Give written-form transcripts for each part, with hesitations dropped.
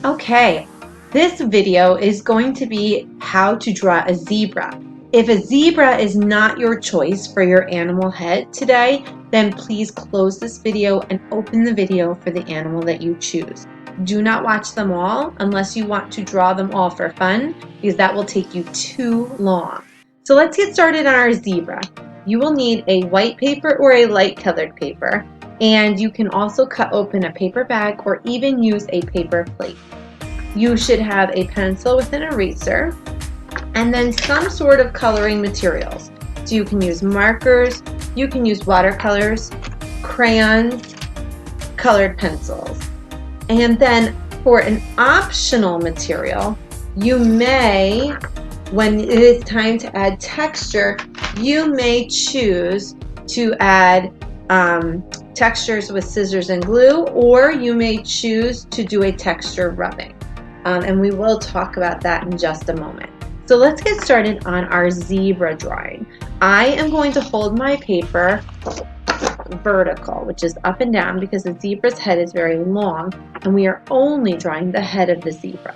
Okay, this video is going to be how to draw a zebra. If a zebra is not your choice for your animal head today, then please close this video and open the video for the animal that you choose. Do not watch them all unless you want to draw them all for fun, because that will take you too long. So let's get started on our zebra. You will need a white paper or a light colored paper, and you can also cut open a paper bag or even use a paper plate. You should have a pencil with an eraser and then some sort of coloring materials. So you can use markers, you can use watercolors, crayons, colored pencils. And then for an optional material, you may, when it is time to add texture, you may choose to add textures with scissors and glue, or you may choose to do a texture rubbing. And we will talk about that in just a moment. So let's get started on our zebra drawing. I am going to hold my paper vertical, which is up and down, because the zebra's head is very long and we are only drawing the head of the zebra.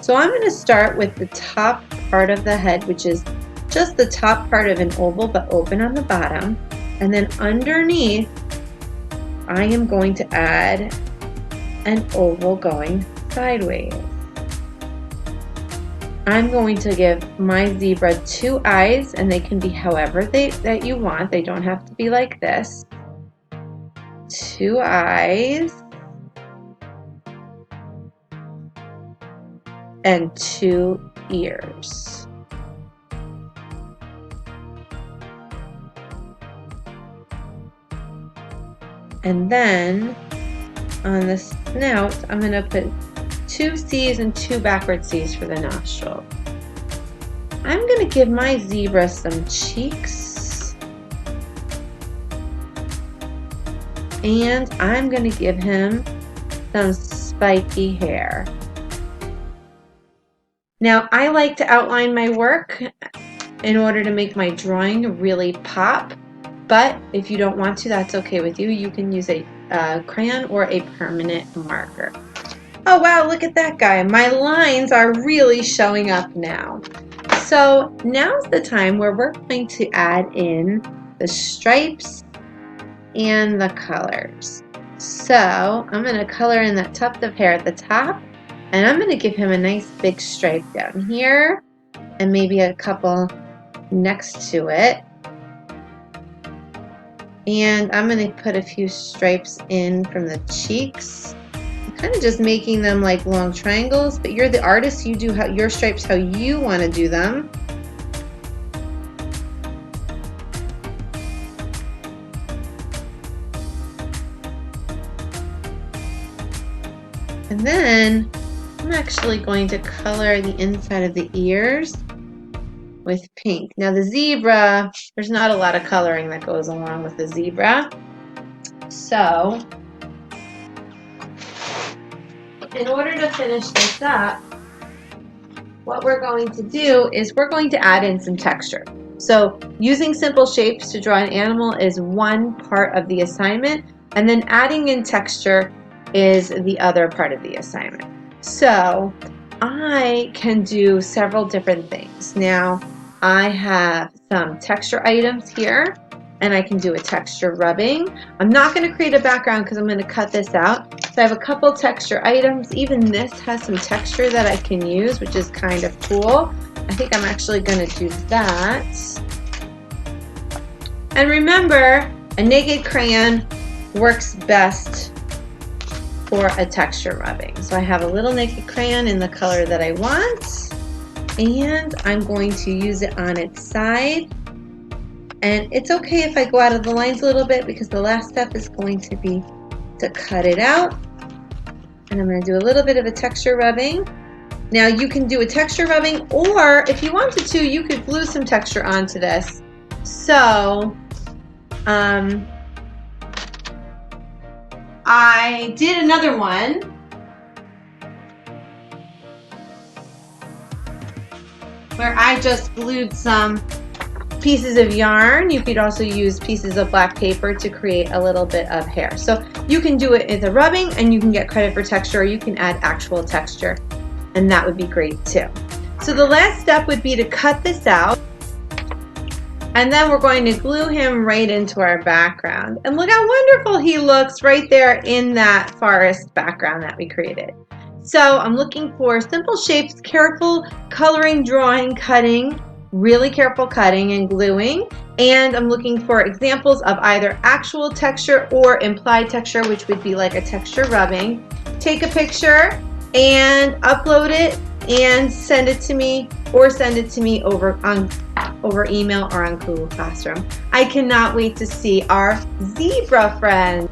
So I'm going to start with the top part of the head, which is just the top part of an oval but open on the bottom, and then underneath I am going to add an oval going sideways. I'm going to give my zebra two eyes, and they can be however that you want. They don't have to be like this. Two eyes and two ears. And then on the snout, I'm going to put two C's and two backward C's for the nostril. I'm going to give my zebra some cheeks, and I'm going to give him some spiky hair. Now, I like to outline my work in order to make my drawing really pop, but if you don't want to, that's okay with you. You can use a crayon or a permanent marker. Oh wow, look at that guy. My lines are really showing up now. So now's the time where we're going to add in the stripes and the colors. So I'm going to color in that tuft of hair at the top, and I'm going to give him a nice big stripe down here and maybe a couple next to it. And I'm going to put a few stripes in from the cheeks. Kind of just making them like long triangles, but you're the artist, you do your stripes how you want to do them. And then I'm actually going to color the inside of the ears with pink. Now the zebra, there's not a lot of coloring that goes along with the zebra. So in order to finish this up, what we're going to do is we're going to add in some texture. So using simple shapes to draw an animal is one part of the assignment, and then adding in texture is the other part of the assignment. So I can do several different things. Now I have some texture items here, and I can do a texture rubbing. I'm not going to create a background because I'm going to cut this out. So I have a couple texture items. Even this has some texture that I can use, which is kind of cool. I think I'm actually going to do that. And remember, a naked crayon works best for a texture rubbing. So I have a little naked crayon in the color that I want, and I'm going to use it on its side. And it's okay if I go out of the lines a little bit, because the last step is going to be to cut it out. And I'm going to do a little bit of a texture rubbing. Now you can do a texture rubbing, or if you wanted to, you could glue some texture onto this. So I did another one where I just glued some pieces of yarn. You could also use pieces of black paper to create a little bit of hair. So you can do it with the rubbing and you can get credit for texture, or you can add actual texture, and that would be great too. So the last step would be to cut this out, and then we're going to glue him right into our background. And look how wonderful he looks right there in that forest background that we created. So I'm looking for simple shapes, careful coloring, drawing, cutting, really careful cutting and gluing. And I'm looking for examples of either actual texture or implied texture, which would be like a texture rubbing. Take a picture and upload it and send it to me, or send it to me over email or on Google Classroom. I cannot wait to see our zebra friend.